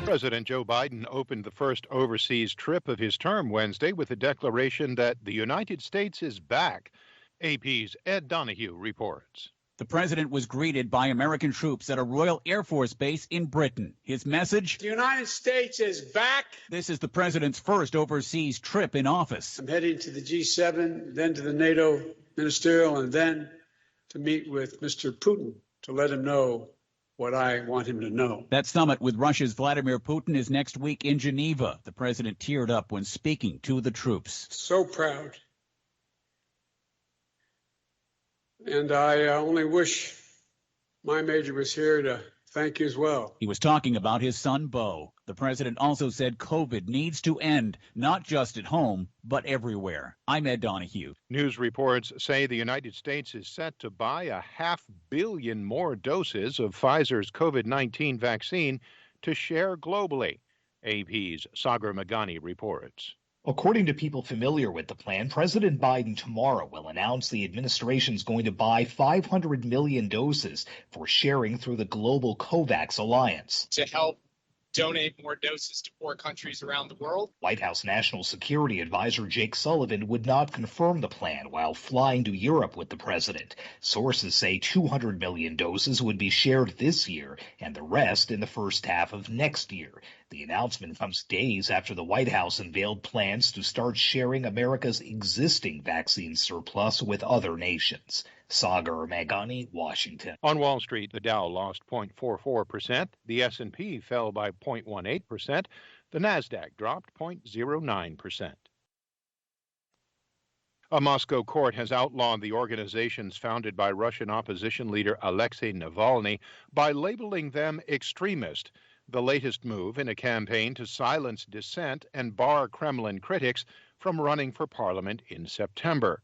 President Joe Biden opened the first overseas trip of his term Wednesday with a declaration that the United States is back. AP's Ed Donahue reports. The president was greeted by American troops at a Royal Air Force base in Britain. His message? The United States is back. This is the president's first overseas trip in office. I'm heading to the G7, then to the NATO ministerial, and then to meet with Mr. Putin to let him know what I want him to know. That summit with Russia's Vladimir Putin is next week in Geneva. The president teared up when speaking to the troops. So proud. And I only wish my major was here to thank you as well. He was talking about his son, Beau. The president also said COVID needs to end, not just at home, but everywhere. I'm Ed Donahue. News reports say the United States is set to buy 500 million more doses of Pfizer's COVID-19 vaccine to share globally. AP's Sagar Magani reports. According to people familiar with the plan, President Biden tomorrow will announce the administration's going to buy 500 million doses for sharing through the global COVAX alliance. To help donate more doses to poor countries around the world. White House National Security Advisor Jake Sullivan would not confirm the plan while flying to Europe with the president. Sources say 200 million doses would be shared this year and the rest in the first half of next year. The announcement comes days after the White House unveiled plans to start sharing America's existing vaccine surplus with other nations. Sagar Magani, Washington. On Wall Street, the Dow lost 0.44%, the S&P fell by 0.18%, the Nasdaq dropped 0.09%. A Moscow court has outlawed the organizations founded by Russian opposition leader Alexei Navalny by labeling them extremist, the latest move in a campaign to silence dissent and bar Kremlin critics from running for parliament in September.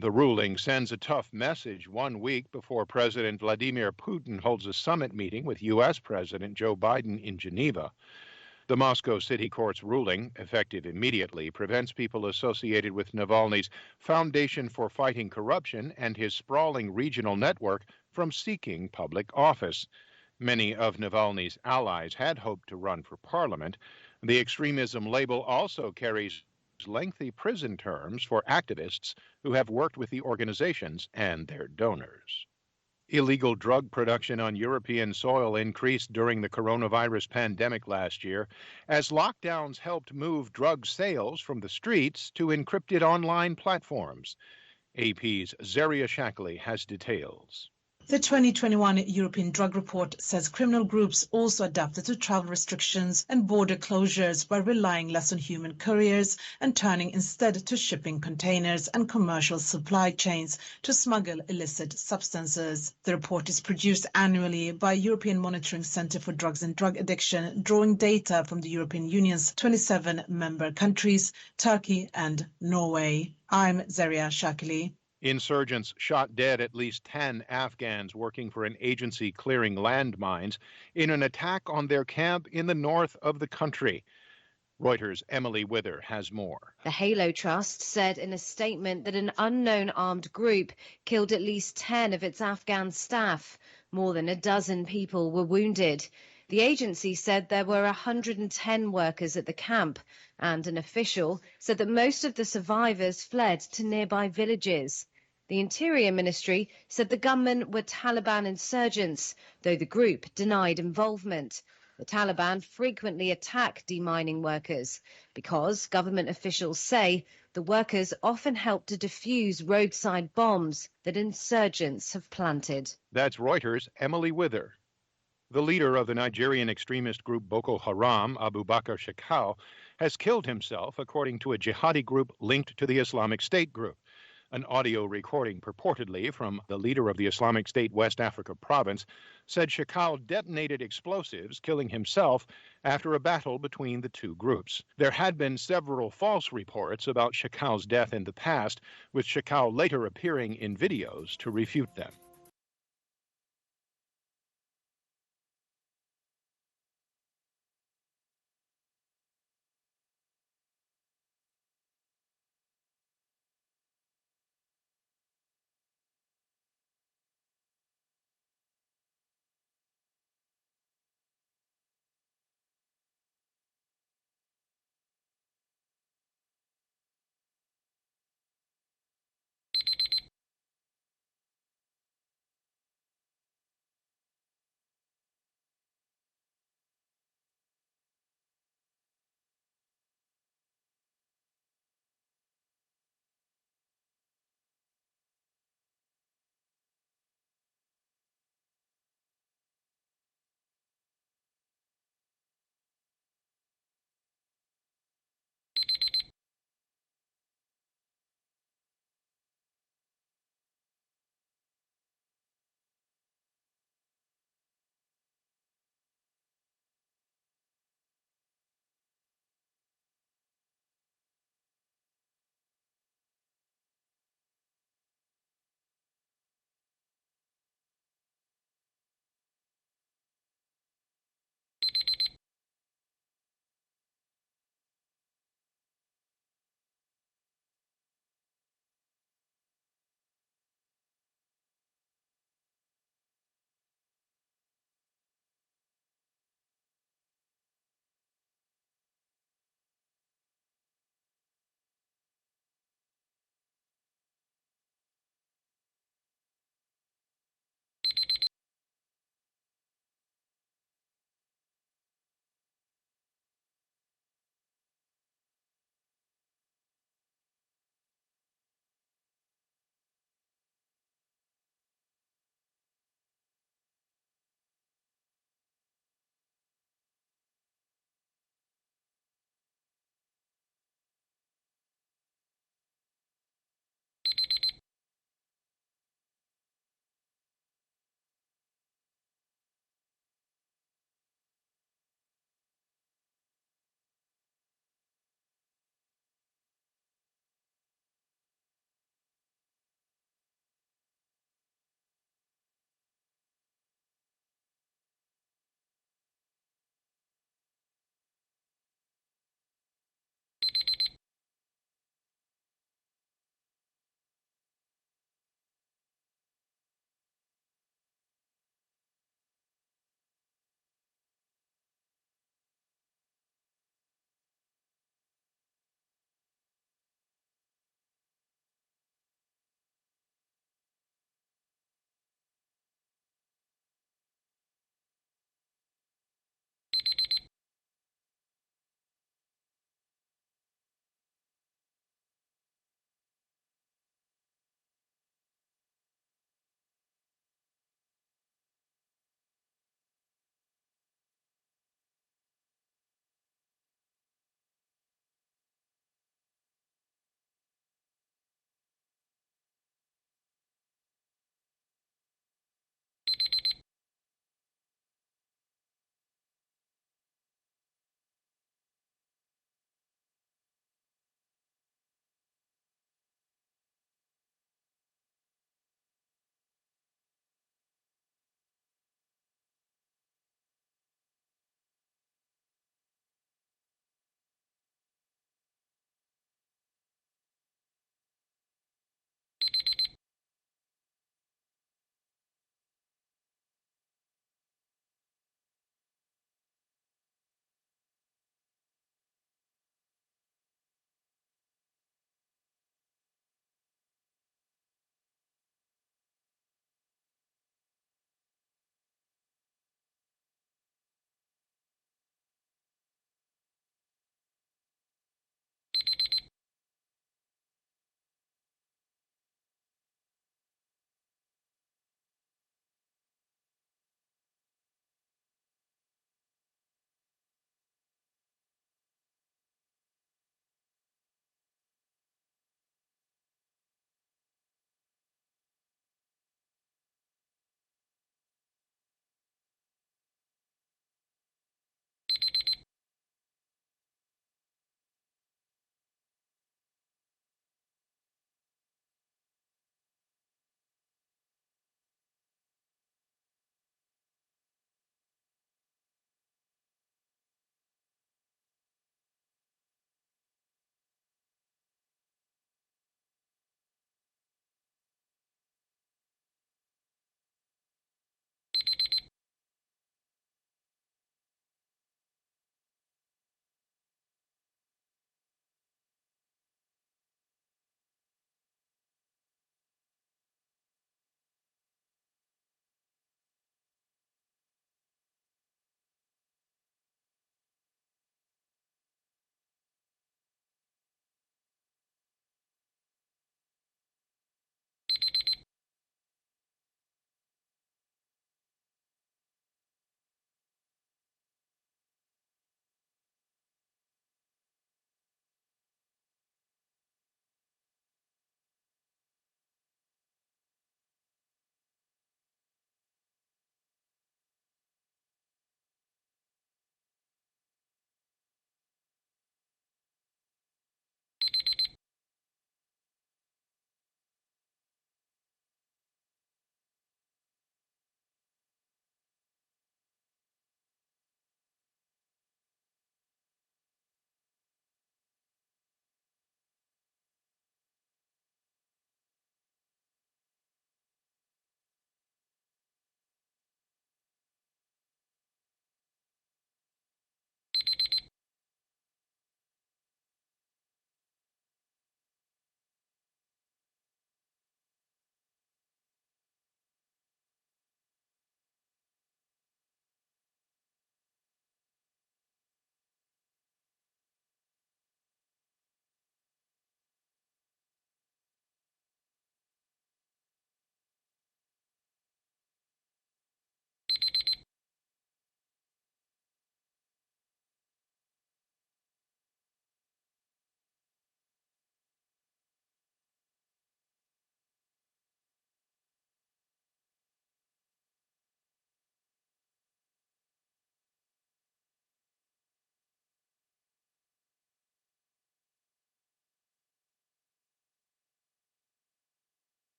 The ruling sends a tough message 1 week before President Vladimir Putin holds a summit meeting with U.S. President Joe Biden in Geneva. The Moscow City Court's ruling, effective immediately, prevents people associated with Navalny's Foundation for Fighting Corruption and his sprawling regional network from seeking public office. Many of Navalny's allies had hoped to run for parliament. The extremism label also carries lengthy prison terms for activists who have worked with the organizations and their donors. Illegal drug production on European soil increased during the coronavirus pandemic last year as lockdowns helped move drug sales from the streets to encrypted online platforms. AP's Zaria Shackley has details. The 2021 European Drug Report says criminal groups also adapted to travel restrictions and border closures by relying less on human couriers and turning instead to shipping containers and commercial supply chains to smuggle illicit substances. The report is produced annually by European Monitoring Centre for Drugs and Drug Addiction, drawing data from the European Union's 27 member countries, Turkey and Norway. I'm Zaria Shackley. Insurgents shot dead at least 10 Afghans working for an agency clearing landmines in an attack on their camp in the north of the country. Reuters' Emily Wither has more. The Halo Trust said in a statement that an unknown armed group killed at least 10 of its Afghan staff. More than a dozen people were wounded. The agency said there were 110 workers at the camp, and an official said that most of the survivors fled to nearby villages. The Interior Ministry said the gunmen were Taliban insurgents, though the group denied involvement. The Taliban frequently attack demining workers because government officials say the workers often help to defuse roadside bombs that insurgents have planted. That's Reuters' Emily Wither. The leader of the Nigerian extremist group Boko Haram, Abu Bakr Shekau, has killed himself, according to a jihadi group linked to the Islamic State group. An audio recording purportedly from the leader of the Islamic State West Africa province said Shekau detonated explosives, killing himself after a battle between the two groups. There had been several false reports about Shekau's death in the past, with Shekau later appearing in videos to refute them.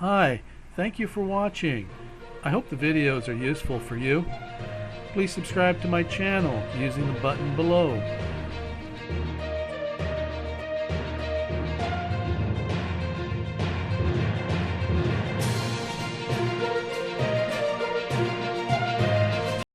Hi, thank you for watching. I hope the videos are useful for you. Please subscribe to my channel using the button below.